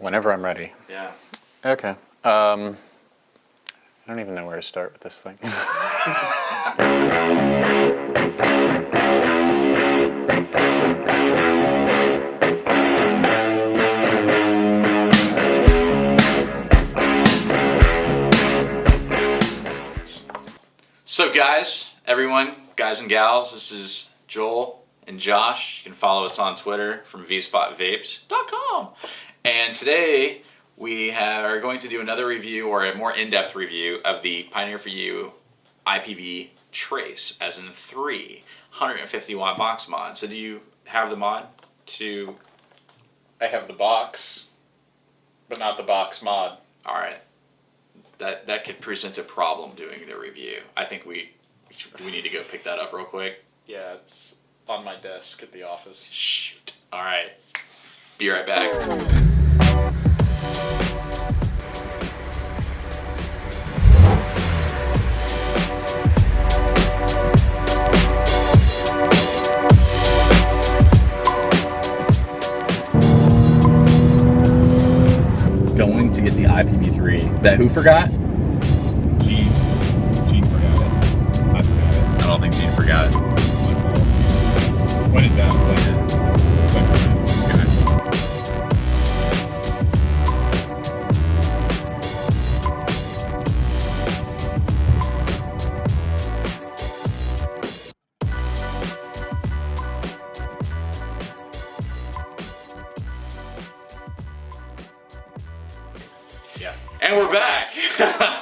Whenever I'm ready. Yeah. Okay. I don't even know where to start with this thing. So guys, everyone, guys and gals, this is Joel and Josh. You can follow us on Twitter from Vspot And today we are going to do another review, or a more in-depth review, of the Pioneer for You IPV Trace, as in 3 150 watt box mod. So do you have the mod to... I have the box, but not the box mod. Alright. That could present a problem doing the review. I think do we need to go pick that up real quick? Yeah, it's on my desk at the office. Shoot. Alright. Be right back. Going to get the IPV3 that who forgot? Gene forgot it. I forgot it. I don't think Gene forgot it. When it down, play it. Yeah. And we're back.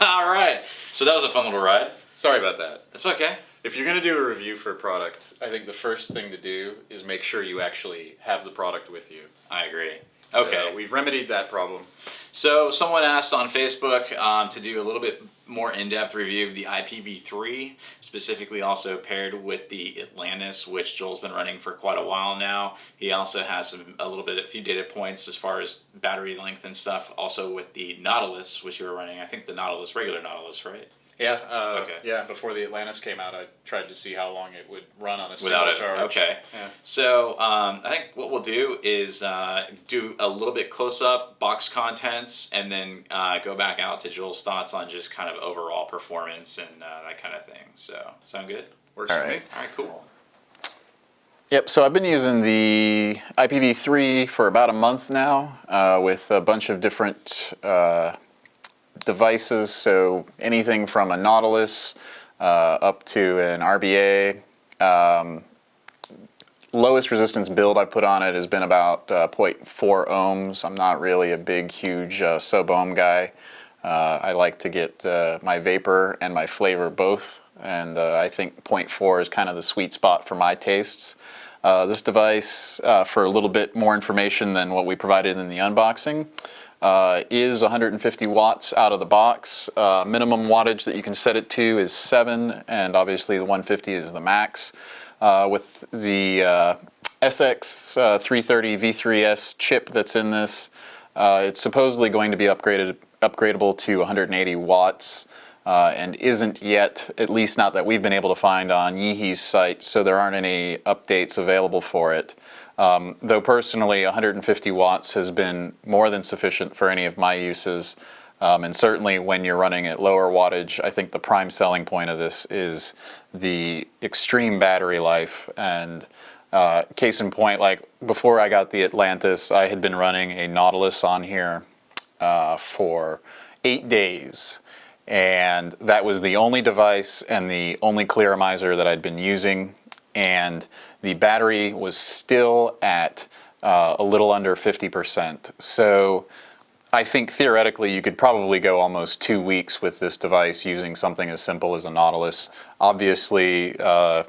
All right. So that was a fun little ride. Sorry about that. It's okay. If you're going to do a review for a product, I think the first thing to do is make sure you actually have the product with you. I agree. So Okay. we've remedied that problem. So someone asked on Facebook to do a little bit more in-depth review of the IPV3, specifically also paired with the Atlantis, which Joel's been running for quite a while now. He also has a few data points as far as battery length and stuff, also with the Nautilus, which you were running. I think the Nautilus, regular Nautilus, right? Yeah, Okay. Yeah. Before the Atlantis came out, I tried to see how long it would run on a Without single it. charge. Okay. Yeah. So I think what we'll do is do a little bit close-up box contents, and then go back out to Joel's thoughts on just kind of overall performance and that kind of thing. So sound good? Works All for me. right. All right, cool. Yep, so I've been using the IPV3 for about a month now with a bunch of different devices, so anything from a Nautilus up to an RBA. Lowest resistance build I put on it has been about 0.4 ohms. I'm not really a big, huge sub-ohm guy. I like to get my vapor and my flavor both, and I think 0.4 is kind of the sweet spot for my tastes. This device, for a little bit more information than what we provided in the unboxing, is 150 watts out of the box. Minimum wattage that you can set it to is 7, and obviously the 150 is the max. With the SX330 V3S chip that's in this, it's supposedly going to be upgradable to 180 watts. And isn't yet, at least not that we've been able to find on Yeehee's site, so there aren't any updates available for it. Though personally, 150 watts has been more than sufficient for any of my uses, and certainly when you're running at lower wattage, I think the prime selling point of this is the extreme battery life. And case in point, like before I got the Atlantis, I had been running a Nautilus on here for 8 days. And that was the only device and the only clearomizer that I'd been using, and the battery was still at a little under 50%. So I think theoretically you could probably go almost 2 weeks with this device using something as simple as a Nautilus. Obviously, the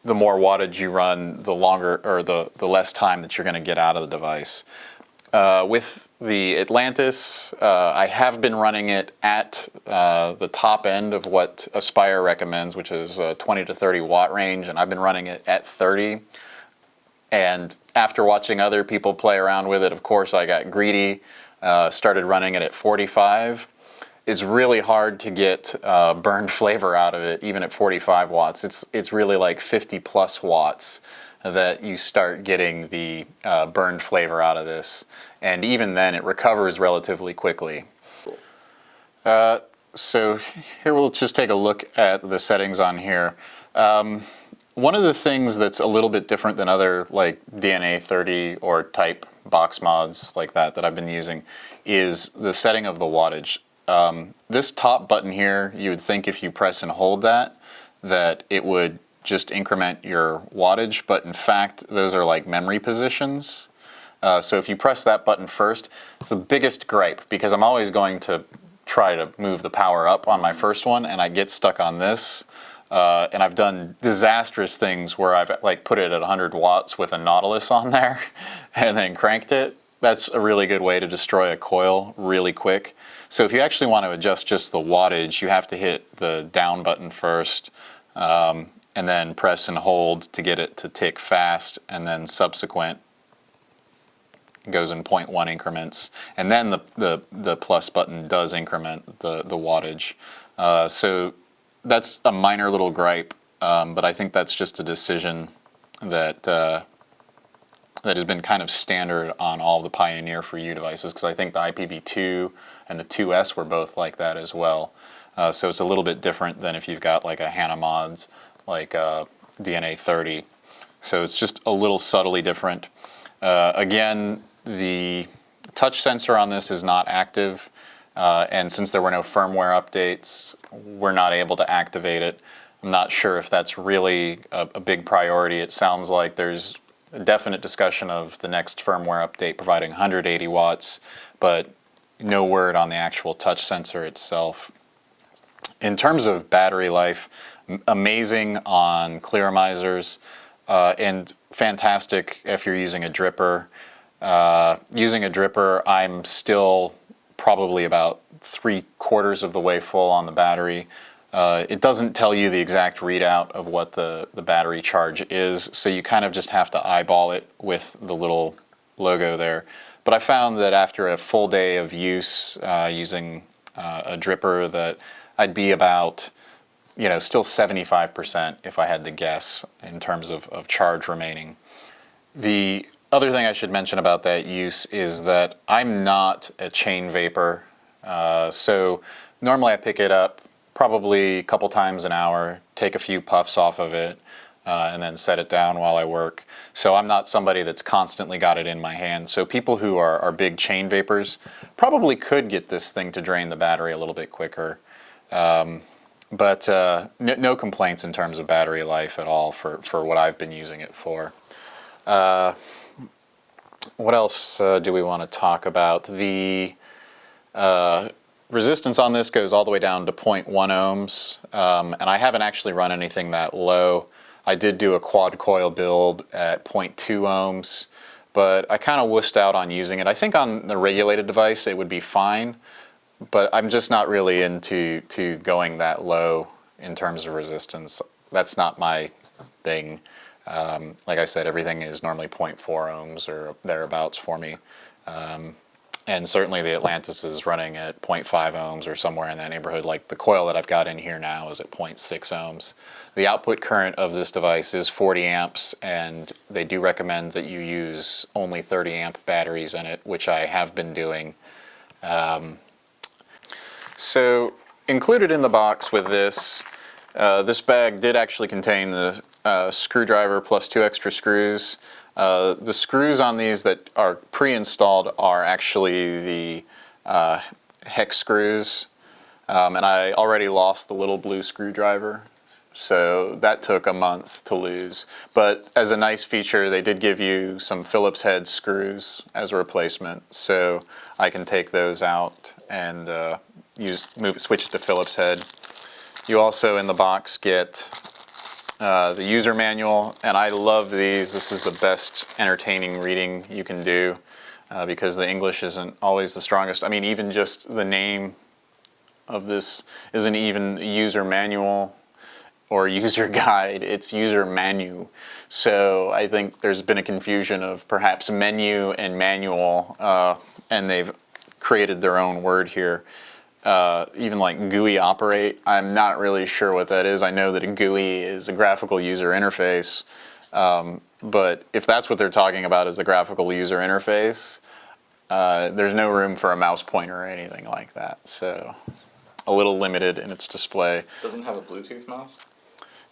more wattage you run, the longer or the less time that you're going to get out of the device. With the Atlantis, I have been running it at the top end of what Aspire recommends, which is 20 to 30 watt range, and I've been running it at 30. And after watching other people play around with it, of course, I got greedy, started running it at 45. It's really hard to get burned flavor out of it, even at 45 watts. It's really like 50 plus watts. that you start getting the burned flavor out of this. And even then, it recovers relatively quickly. So here we'll just take a look at the settings on here. One of the things that's a little bit different than other like DNA 30 or type box mods like that I've been using is the setting of the wattage. This top button here, you would think if you press and hold that it would just increment your wattage, but in fact those are like memory positions. So if you press that button first, it's the biggest gripe because I'm always going to try to move the power up on my first one and I get stuck on this. And I've done disastrous things where I've like put it at 100 watts with a Nautilus on there and then cranked it. That's a really good way to destroy a coil really quick. So if you actually want to adjust just the wattage, you have to hit the down button first and then press and hold to get it to tick fast, and then subsequent goes in 0.1 increments, and then the plus button does increment the wattage. So that's a minor little gripe, but I think that's just a decision that that has been kind of standard on all the Pioneer for You devices, because I think the IPV2 and the 2S were both like that as well. So it's a little bit different than if you've got like a HANA mods like DNA 30. So it's just a little subtly different. Again, the touch sensor on this is not active, and since there were no firmware updates, we're not able to activate it. I'm not sure if that's really a big priority. It sounds like there's a definite discussion of the next firmware update providing 180 watts, but no word on the actual touch sensor itself. In terms of battery life, amazing on clearomizers, and fantastic if you're using a dripper. Using a dripper, I'm still probably about 3/4 of the way full on the battery. It doesn't tell you the exact readout of what the battery charge is, so you kind of just have to eyeball it with the little logo there. But I found that after a full day of use using a dripper that I'd be about, still 75% if I had to guess in terms of charge remaining. The other thing I should mention about that use is that I'm not a chain vapor, so normally I pick it up probably a couple times an hour, take a few puffs off of it, and then set it down while I work. So I'm not somebody that's constantly got it in my hand. So people who are big chain vapors probably could get this thing to drain the battery a little bit quicker. But no complaints in terms of battery life at all for what I've been using it for. What else do we want to talk about? The resistance on this goes all the way down to 0.1 ohms, and I haven't actually run anything that low. I did do a quad coil build at 0.2 ohms, but I kind of wussed out on using it. I think on the regulated device it would be fine, but I'm just not really into going that low in terms of resistance. That's not my thing. Like I said, everything is normally 0.4 ohms or thereabouts for me. And certainly the Atlantis is running at 0.5 ohms or somewhere in that neighborhood. Like the coil that I've got in here now is at 0.6 ohms. The output current of this device is 40 amps, and they do recommend that you use only 30 amp batteries in it, which I have been doing. So included in the box with this, this bag did actually contain the screwdriver plus 2 extra screws. The screws on these that are pre-installed are actually the hex screws, and I already lost the little blue screwdriver, so that took a month to lose. But as a nice feature, they did give you some Phillips head screws as a replacement, so I can take those out and switch to Phillips head. You also in the box get the user manual, and I love these. This is the best entertaining reading you can do because the English isn't always the strongest. I mean, even just the name of this isn't even user manual or user guide, it's user menu. So I think there's been a confusion of perhaps menu and manual, and they've created their own word here. Even like GUI operate, I'm not really sure what that is. I know that a GUI is a graphical user interface, But if that's what they're talking about as the graphical user interface, there's no room for a mouse pointer or anything like that. So a little limited in its display. Doesn't have a Bluetooth mouse?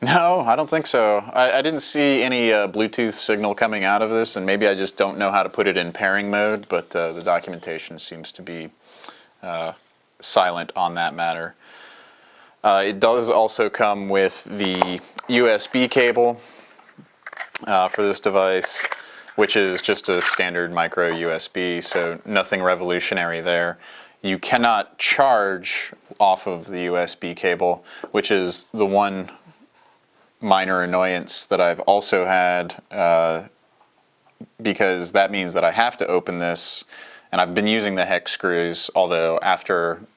No, I don't think so. I didn't see any Bluetooth signal coming out of this, and maybe I just don't know how to put it in pairing mode, but the documentation seems to be silent on that matter. It does also come with the USB cable for this device, which is just a standard micro USB, so nothing revolutionary there. You cannot charge off of the USB cable, which is the one minor annoyance that I've also had, because that means that I have to open this, and I've been using the hex screws, although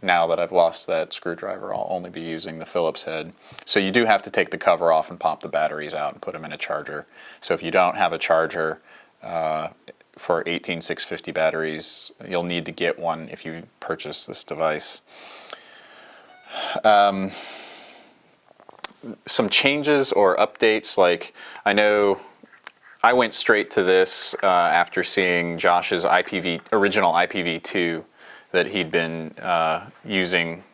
now that I've lost that screwdriver, I'll only be using the Phillips head. So you do have to take the cover off and pop the batteries out and put them in a charger. So if you don't have a charger for 18650 batteries, you'll need to get one if you purchase this device. Some changes or updates, like I know I went straight to this after seeing Josh's original IPV2 that he'd been using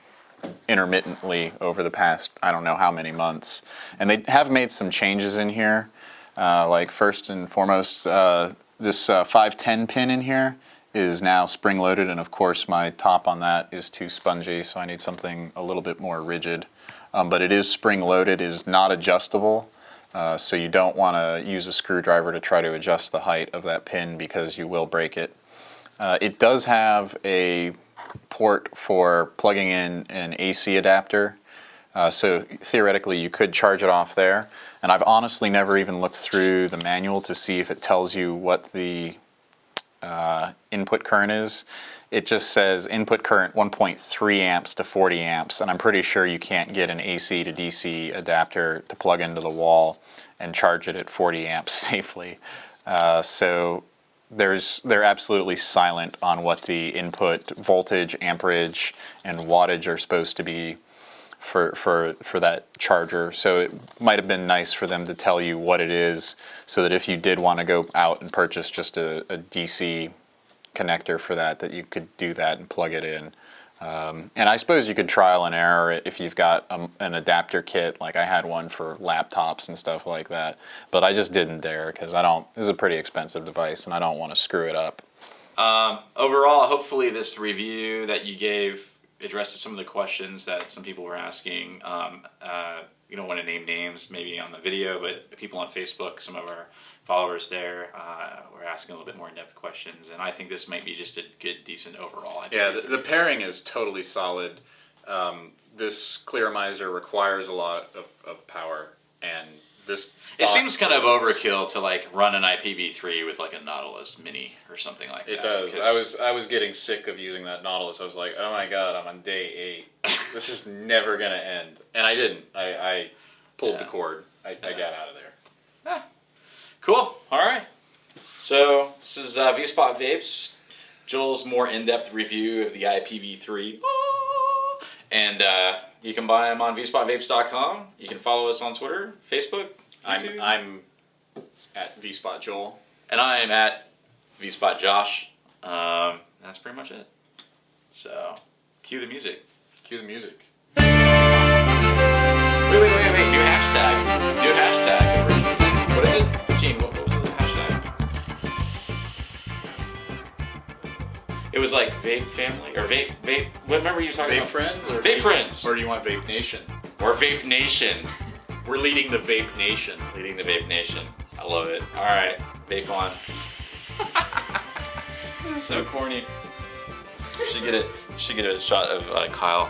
intermittently over the past, I don't know how many months. And they have made some changes in here. Like first and foremost, this 510 pin in here is now spring-loaded, and of course my top on that is too spongy, so I need something a little bit more rigid. But it is spring-loaded, is not adjustable. So you don't want to use a screwdriver to try to adjust the height of that pin because you will break it. It does have a port for plugging in an AC adapter, so theoretically you could charge it off there. And I've honestly never even looked through the manual to see if it tells you what the input current is. It just says input current 1.3 amps to 40 amps, and I'm pretty sure you can't get an AC to DC adapter to plug into the wall and charge it at 40 amps safely. So they're absolutely silent on what the input voltage, amperage, and wattage are supposed to be for that charger. So it might have been nice for them to tell you what it is, so that if you did want to go out and purchase just a DC connector for that you could do that and plug it in. And I suppose you could trial and error it if you've got an adapter kit, like I had one for laptops and stuff like that, but I just didn't dare because this is a pretty expensive device and I don't want to screw it up. Overall, hopefully this review that you gave addresses some of the questions that some people were asking. You don't want to name names maybe on the video, but people on Facebook, some of our followers there, were asking a little bit more in-depth questions, and I think this might be just a good, decent overall. Yeah, the pairing is totally solid. This Clearomizer requires a lot of power, and this... It seems kind of overkill to like run an IPV3 with like a Nautilus Mini or something like that. It does. I was getting sick of using that Nautilus. I was like, oh my god, I'm on day 8. This is never gonna end. And I didn't. I pulled the cord. I got out of there. Yeah. Cool. All right. So this is Vspot Vapes. Joel's more in-depth review of the IPV3. And you can buy them on vspotvapes.com. You can follow us on Twitter, Facebook, YouTube. I'm at Vspot Joel. And I am at Vspot Josh. That's pretty much it. So, cue the music. Cue the music. Wait. New hashtag. What is it? Gene, what was the hashtag? It was like Vape Family or Vape. Remember you talking about? Vape Friends? Or Vape Friends. Or do you want Vape Nation? Or Vape Nation. We're leading the Vape Nation. Leading the Vape Nation. I love it. All right, vape on. This is so corny. Should get a shot of Kyle.